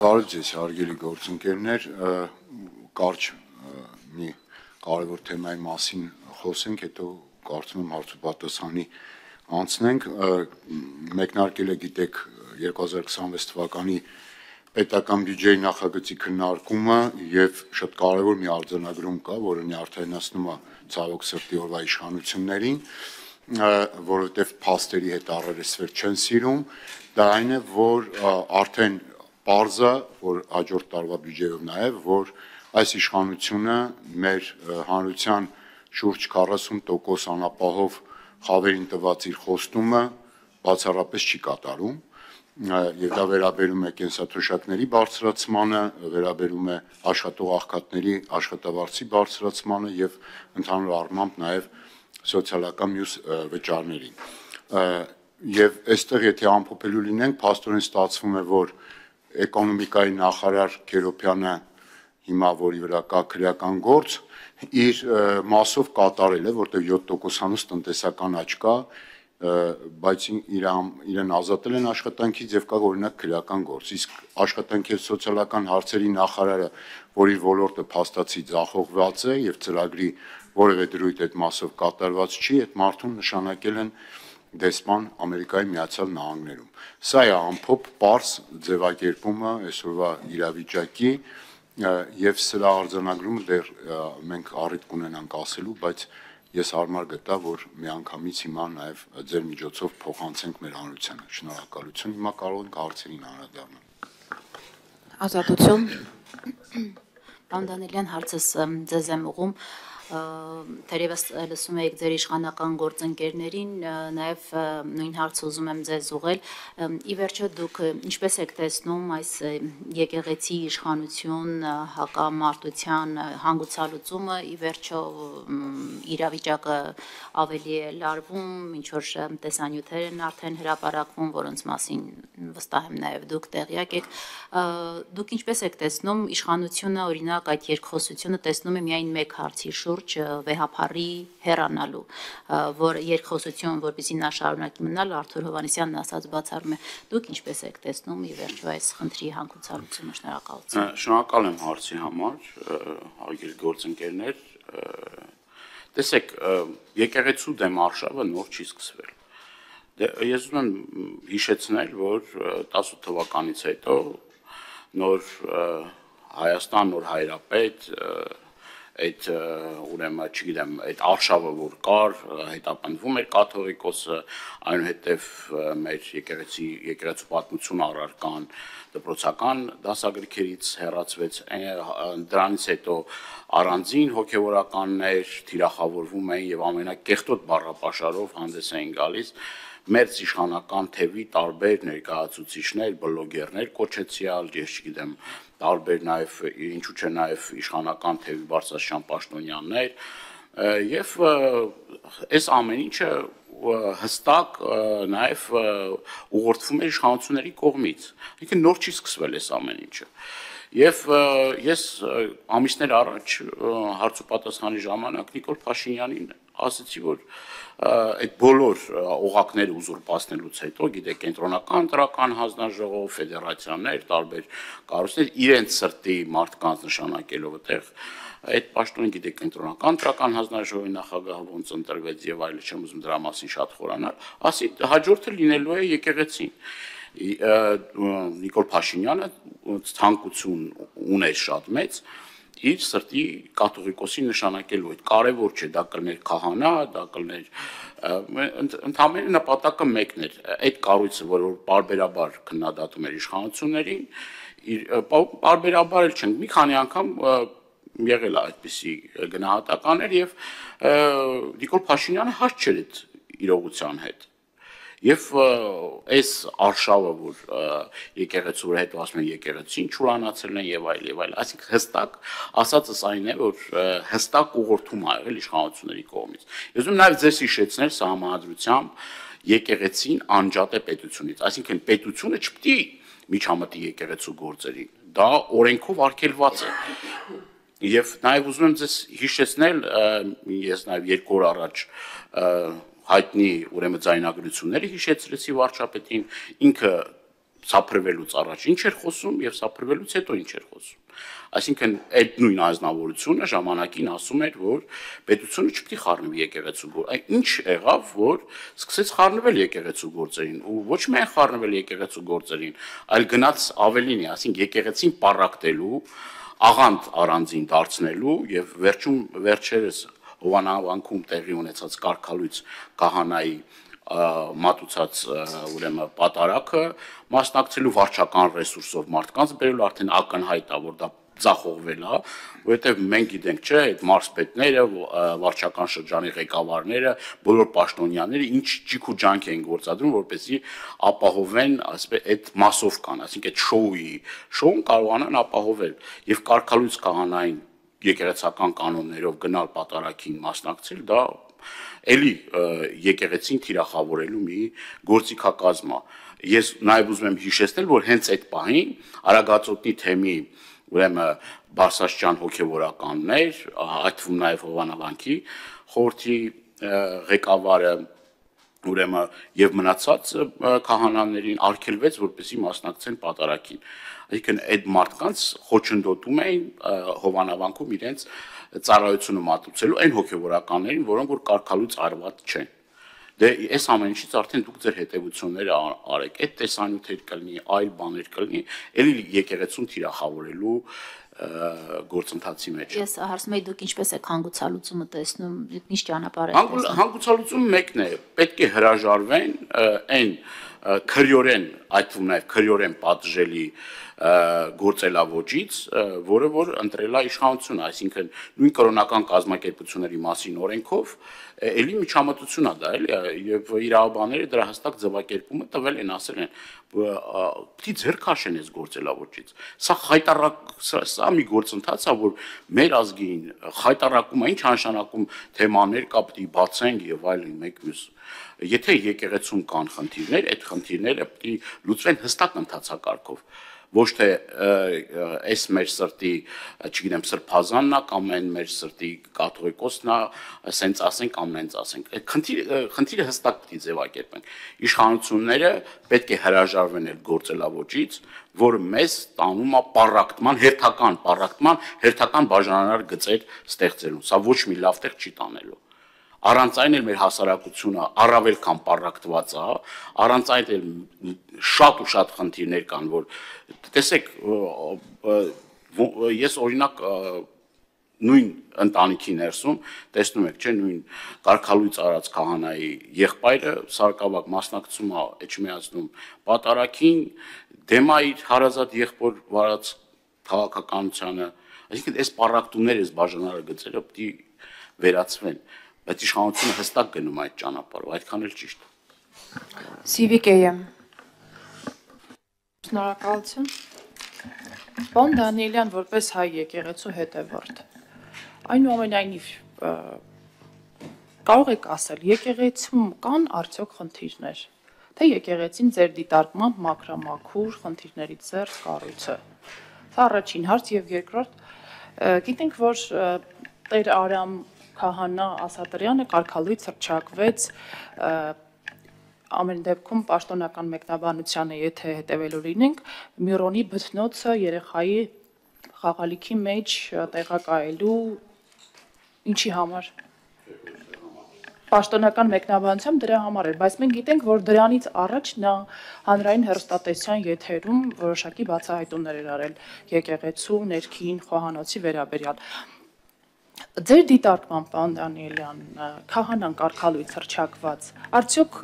Բարև ձեզ, հարգելի գործընկերներ, կարճ մի կարևոր թեմայի մասին խոսենք, հետո կարծում եմ հարց ու պատասխանի անցնենք, մեկնարկել է գիտեք 2026 թվականի պետական բյուջեի նախագծի քննարկումը եւ շատ կարևոր մի արձանագրում կա, որը նյարդայնացնում է ցավոք սրտի օրվա իշխանություններին, որովհետեւ փաստերի հետ առերեսվել չեն սիրում, դա այն է, որ արդեն պարզ է, որ հաջորդ տարվա բյուջեով նաև, որ այս իշխանությունը մեր հանրության շուրջ 40% անապահով խավերին տված իր խոստումը բացառապես չի կատարում, եւ դա վերաբերում է կենսաթոշակների բարձրացմանը, վերաբերում է աշխատող աղքատների աշխատավարձի բարձրացմանը եւ ընդհանուր առմամբ նաև սոցիալական մյուս վճարներին։ Եվ այստեղ եթե ամփոփելու լինենք, փաստորեն ստացվում է, որ էկոնոմիկայի նախարար Քերոբյանը հիմա որի վրա կա քրեական գործ, իր մասով կատարել է, որտեղ 7%-անոց տնտեսական աճ կա, բայց իրեն ազատել են աշխատանքից եւ կա օրինակ քրեական գործ, իսկ աշխատանքի եւ սոցիալական հարցերի նախարարը, որի ոլորտը փաստացի ձախողված է եւ ծրագրի որևէ դրույթ այդ մասով կատարված չի, այդ մարդուն նշանակել են դեսպան Ամերիկայի Միացյալ Նահանգներում։ Սա է ամփոփ պարզ ձևակերպումը այսօրվա իրավիճակի եւ սրա արձանագրումը դեռ մենք առիթ կունենանք ասելու, բայց ես հարմար գտա, որ միանգամից հիմա նաեւ ձեր միջոցով փոխանցենք մեր հանրությանը։ Շնորհակալություն։ Հիմա կարող ենք հարցերին անդրադառնալ։ Ազատություն։ Պարոն Դանիելյան, հարցս ձեզ եմ ուղղում։ Թերևս լսում եք ձեր իշխանական գործընկերներին, նաև նույն հարցը ուզում եմ ձեզ ուղղել։ Ի վերջո դուք ինչպես եք տեսնում այս եկեղեցի իշխանություն հակամարտության հանգուցալուծումը, ի վերջո իրավիճակը ավելի է լարվում, ինչ որ տեսանյութեր են արդեն հրապարակվում, որոնց մասին վստահ եմ նաև դուք տեղյակ եք։ Դուք ինչպես եք տեսնում իշխանությունը, օրինակ այդ երկխոսությունը տեսնում է միայն մեկ հարցի շուրջ վեհափառի հեռանալու, որ երկխոսություն, որպեսզի նա շարունակի մնալ, Արթուր Հովհաննիսյանն ասած բացառում է։ Դուք ինչպես եք տեսնում ի վերջո այս խնդրի հանգուցալուծումը։ Շնորհակալություն։ Շնորհակալ եմ հարցի համար, հարգելի գործընկերներ։ Տեսեք, եկեղեցու դեմ արշավը նոր չի սկսվել։ Ես ուզում եմ հիշեցնել, որ 18 թվականից հետո նոր Հայաստան, նոր հայրապետ, այդ ուրեմն, չգիտեմ, այդ արշավը որ կար, հետապնդվում էր կաթողիկոսը, այնուհետև մեր եկեղեցու պատմություն առարկան դպրոցական դասագրքերից հեռացվեց, դրանից հետո առանձին հոգևորականներ թիրախավորվում էին եւ ամենակեղտոտ բառապաշարով հանդես էին գալիս մերձ իշխանական թևի տարբեր ներկայացուցիչներ, բլոգերներ կոչեցյալ, ես չգիտեմ, տարբեր նաև ինչու՞ չէ նաև իշխանական թևի բարձրաստիճան պաշտոնյաներ եւ այս ամեն ինչը հստակ նաև ուղղորդվում է իշխանությունների կողմից։ Ինքը նոր չի սկսվել այս ամեն ինչը։ Եվ ես ամիսներ առաջ հարց ու պատասխանի ժամանակ Նիկոլ Փաշինյանին ասացի, որ այդ բոլոր օղակները ուզուրպացնելուց հետո, գիտեք, կենտրոնական տրական հանձնաժողով, ֆեդերացիաներ, տարբեր կառույցներ իրենց սրտի մարդկանց նշանակելով այդտեղ այդ պաշտոնը, գիտեք, կենտրոնական տրական հանձնաժողովի նախագահը ոնց ընտրվեց եւ այլն, չեմ ուզում դրա մասին շատ խորանալ, ասի հաջորդը լինելու է եկեղեցին։ Նիկոլ Փաշինյանը ցանկություն ուներ շատ մեծ իր սրտի կաթողիկոսի նշանակելու այդ կարևոր չէ, դա կլներ քահանա, դա կլներ ընդհանրապես նպատակը մեկն էր, այդ կառույցը, որ բարբերաբար քննադատում էր իշխանություններին, բարբերաբար էլ չենք, մի քանի անգամ եղել է այդպիսի գնահատականներ եւ Նիկոլ Փաշինյանը հաշտ չէր այդ իրողության հետ։ Եվ այս արշավը, որ եկեղեցու վրա հետո ասում են եկեղեցին չուրանացել են եւ այլ, այսինքն հստակ ասածս այն է, որ հստակ ուղղորդում ա եղել իշխանությունների կողմից։ Ես ուզում նաեւ ձեզ հիշեցնել սահմանադրությամբ եկեղեցին անջատ է պետությունից, այսինքն պետությունը չպետք է միջամտի եկեղեցու գործերին, դա օրենքով արգելված է։ Եվ նաեւ ուզում եմ ձեզ հիշեցնել, ես նաեւ 2 օր առաջ հայտնի ուրեմն ձայնագրությունները հիշեցրեցի վարչապետին, ինքը սափրվելուց առաջ ինչ էր խոսում եւ սափրվելուց հետո ինչ էր խոսում։ Այսինքն այդ նույն ազնվորությունը ժամանակին ասում էր, որ պետությունը չպետք է խառնվի եկեղեցու գործ։ Այն ինչ եղավ, որ սկսեց խառնվել եկեղեցու գործերին ու ոչ միայն խառնվել եկեղեցու գործերին, այլ գնաց ավելին, այսինքն եկեղեցին պառակտելու, աղանդ առանձին դարձնելու եւ վերջերս Հովանանքում տեղի ունեցած կարգալույց կահանայի մատուցած ուրեմն պատարակը մասնակցելու վարչական ռեսուրսով մարդկանց բերելու արդեն ակնհայտ է, որ դա ձախողվել է, որովհետև մենք գիտենք, չէ, այդ մարզպետները, վարչական շրջանի ղեկավարները, բոլոր պաշտոնյաները ինչ ճիք ու ջանք էին գործադրում, որպեսզի ապահովեն, ասես, այդ մասովկան, այսինքն այդ շոուն կարողանան ապահովել եւ կարգալույց կահանային եկեղեցական կանոններով գնալ պատարակին մասնակցել, դա էլի եկեղեցին թիրախավորելու մի գործիքակազմ է։ Ես նաև ուզում եմ հիշեցնել, որ հենց այդ պահին Արագածոտնի թեմի ուրեմն Բարսաշճան հոգևորականներ, այդ թվում նաև Հովանավանքի խորհրդի ղեկավարը ուրեմն եւ մնացած քահանաներին արգելվեց, որպեսզի մասնակցեն պատարակին։ Այսինքն այդ մարդկանց խոչընդոտում էին Հովանավանքում իրենց ծառայությունը մատուցելու այն հոգևորականներին, որոնք որ կարգալույց արված չեն։ Դե այս ամեն ինչից արդեն դուք ձեր հետևությունները արեք, այդ տեսանյութեր կլինի, այլ բաներ կլինի, ելի եկեղեցուն թիրախավորելու գործընթացի մեջ։ Ես հարցում եմ դուք ինչպես եք հանգուցալուծումը տեսնում, ինչ ճանապարհ եք տեսնում։ Հանգուցալուծումը մեկն է, պետք է հրաժարվեն այն քրյորեն, այդ թվում նաև քրյորեն պատժելի գործելավոճից, որը որ ընտրել է իշխանությունը, այսինքն նույն կրոնական կազմակերպությունների մասին օրենքով էլի միջամտություն է դա, էլի, եւ իրավաբանները դրա հստակ ձևակերպումը տվել են, ասել են, պիտի ձեռք քաշեն այս գործելավոճից։ Սա մի գործընթաց է, որ մեր ազգին խայտարակում է, ինչ նշանակում թեմաներ կա, պիտի բացենք եւ այլն մեկ մյուս։ Եթե եկեղեցում կան խնդիրներ, այդ խնդիրները պիտի լուծվեն հստակ ընթացակարգով։ Ոչ թե այս մեր սրտի, չգիտեմ, սրբազանն է կամ այն մեր սրտի կաթողիկոսն է, ասենց ասենք կամ նենց ասենք։ Այդ խնդիրը հստակ պիտի ձևակերպենք։ Իշխանությունները պետք է հրաժարվեն այդ գործելավոճից, որը մեզ տանում է պառակտման, հերթական բաժանարար գծեր ստեղծելու։ Սա ոչ մի լավ տեղ չի տանելու։ Առանց այն էլ մեր հասարակությունը առավել քան պառակտված է, առանց այն էլ շատ ու շատ խնդիրներ կան, որ տեսեք, ես օրինակ նույն ընտանիքի ներսում տեսնում եք, չէ, նույն կարգալույց արած քահանայի եղբայրը Սարգսակ մասնակցում է Էջմիածնում պատարակին, դեմ է իր հարազատ եղբոր վարած քաղաքականությանը, այսինքն այս պառակտումները, այս բաժանարար գծերը պիտի վերացվեն, բայց իշխանությունը հստակ գնում այդ ճանապարհով, այդքան էլ ճիշտ։ Սիվիկեյը։ Շնորհակալություն։ Պարոն Դանիելյան, որպես հայ եկեղեցու հետևորդ, այնուամենայնիվ կարող եք ասել, եկեղեցում կան արդյոք խնդիրներ, թե եկեղեցին ձեր դիտարկմամբ մաքրամաքուր խնդիրներից զերծ կառույցը։ Սա առաջին հարց եւ երկրորդ, գիտենք, որ Տեր Արամ քահանա Ասատրյանը կարգալույց հռչակվեց ամեն դեպքում պաշտոնական մեկնաբանությանը, եթե հետևելու լինենք, Միրոնի բթնոցը երեխայի խաղալիքի մեջ տեղակայելու ինչի համար։ Պաշտոնական մեկնաբանությամբ դրա համար էր, բայց մենք գիտենք, որ դրանից առաջ նա հանրային հեռուստատեսության եթերում որոշակի բացահայտումներ էր արել եկեղեցու ներքին խոհանոցի վերաբերյալ։ Ձեր դիտարկմամբ, պարոն Դանիելյան, քահանան կարգալույց հռչակված, արդյոք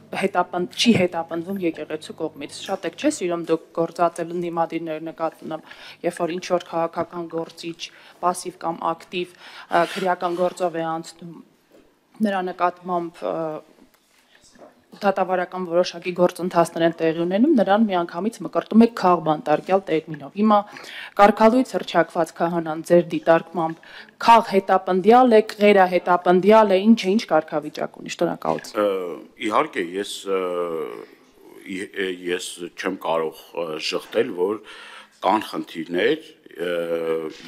չի հետապնդվում եկեղեցու կողմից։ Շատ եք չէ՞ սիրում դուք գործածել ընդդիմադիրներ նկատմամբ, երբ որ ինչ որ քաղաքական գործիչ, пассив կամ ակտիվ քրեական գործով է անցնում, նրա նկատմամբ դատավարական որոշակի գործընթացներ են տեղի ունենում, նրան միանգամից մկրտում եք քաղբանտարկյալ տերմինով։ Հիմա կարգալույց հռչակված քահանան ձեր դիտարկմամբ քաղ հետապնդյալ է, ղերահետապնդյալ է, ինչ կարգավիճակ ունի։ Շնորհակալություն։ Իհարկե, ես չեմ կարող շղթել, որ կան խնդիրներ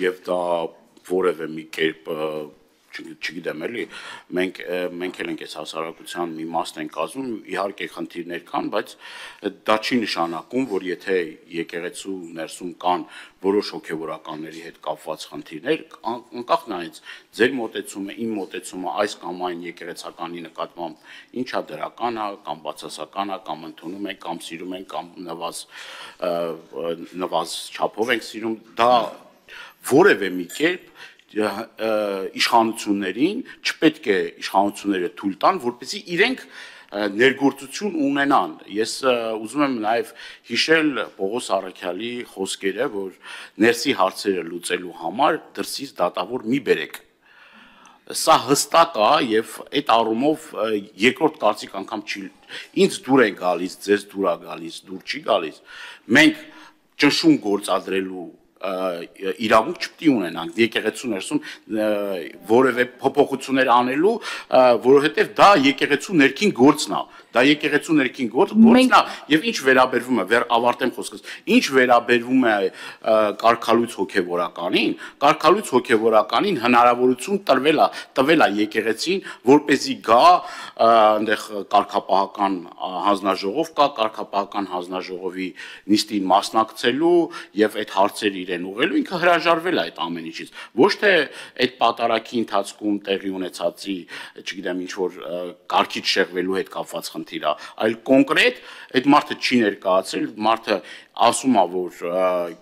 եւ դա որևէ մի կերպ չգիտեմ էլի, մենք էլ ենք այս հասարակության մի մասն ենք կազմում, իհարկե խնդիրներ կան, բայց դա չի նշանակում, որ եթե եկեղեցու ներսում կան որոշ հոգևորականների հետ կապված խնդիրներ, անկախ նայից ձեր մոտեցումը, իմ մոտեցումը այս կամ այն եկեղեցականի նկատմամբ ինչա դրական է, կամ բացասական է, կամ ընդունում ենք, կամ սիրում ենք, կամ նվազ չափով ենք սիրում, դա որևէ մի կերպ իշխանություններին չպետք է իշխանությունները թույլ տան, որպեսզի իրենք ներգործություն ունենան։ Ես ուզում եմ նաև հիշել Պողոս Առաքյալի խոսքերը, որ ներսի հարցերը լուծելու համար դրսից դատավոր մի բերեք։ Սա հստակ է եւ այդ առումով երկրորդ կարծիք անգամ չի ինձ դուր է գալիս, ձեզ դուր է գալիս, դուր չի գալիս։ Մենք ճնշում գործադրելու իրավունք չպետք է ունենանք եկեղեցու ներսում որևէ փոփոխություններ անելու, որովհետև դա եկեղեցու ներքին գործն է, դա եկեղեցու ներքին գործն է եւ ինչ վերաբերվում է, ավարտեմ խոսքս, ինչ վերաբերվում է կարգալույց հոգեվորականին հնարավորություն տվել է եկեղեցին, որպեսզի գա այնտեղ կարգապահական հանձնաժողով կա, կարգապահական հանձնաժողովի նիստին մասնակցելու եւ այդ հարցերը իրեն ուղղելու, ինքը հրաժարվել է այդ ամեն ինչից։ Ոչ թե այդ պատարագի ընթացքում տեղի ունեցածի, չգիտեմ, ինչ որ կարգից շեղվելու հետ կապված խնդիր է, այլ կոնկրետ այդ մարդը չի ներկայացել, մարդը ասում է, որ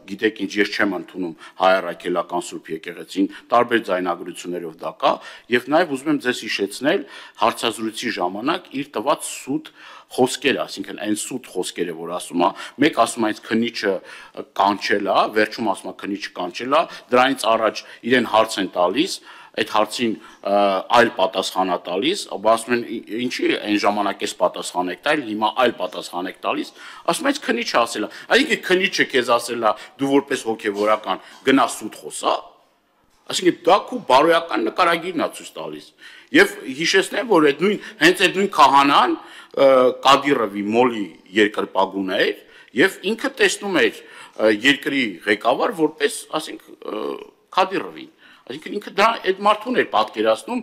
գիտեք ինչ, ես չեմ ընդունում հայ առաքելական Սուրբ եկեղեցին, տարբեր ձայնագրություններով դա կա, եւ նաեւ ուզում եմ ձեզ հիշեցնել հարցազրույցի ժամանակ իր տված սուտ խոսքերը, այսինքն այն սուտ խոսքերը, որ ասում է, մեկ ասում է այս քննիչը կանչել է, վերջում ասում է քննիչը կանչել է, դրանից առաջ իրեն հարց են տալիս, այդ հարցին այլ պատասխան է տալիս, ասում են ինչի այն ժամանակ էս պատասխան եք տալ, հիմա այլ պատասխան եք տալիս, ասում է այս քննիչը ասել է, այսինքն քննիչը քեզ ասել է, դու որպես հոգևորական գնա սուտ խոսա, այսինքն դա քո բարոյական նկարագիրն է ցույց տալիս։ Եվ հիշեցնեմ, որ հենց այդ նույն քահանան Կադիրովի մոլի երկրպագուն էր եւ ինքը տեսնում էր երկրի ղեկավար որպես, ասենք, Կադիրովին։ Այսինքն ինքը դա այդ մարդուն էր պատկերացնում,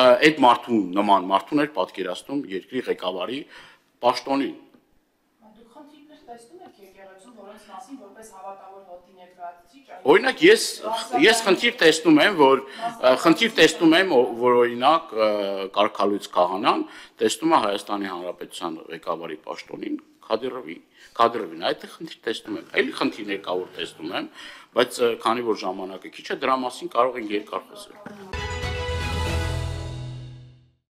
այդ մարդու նման մարդուն էր պատկերացնում երկրի ղեկավարի պաշտոնին։ Դուք խնդիրներ տեսնում եք եկեղեցում, որոնց մասին որպես հավատավոր հոտի ներկայացուցիչ։ Օրինակ ես խնդիր տեսնում եմ, որ օրինակ կարգալույց քահանան տեսնում է Հայաստանի Հանրապետության ղեկավարի պաշտոնին Կադիրովին, այդ խնդիր տեսնում եմ, այլ խնդիրներ կա որ տեսնում եմ, բայց քանի որ ժամանակը քիչ է, դրա մասին կարող ենք երկար խոսել։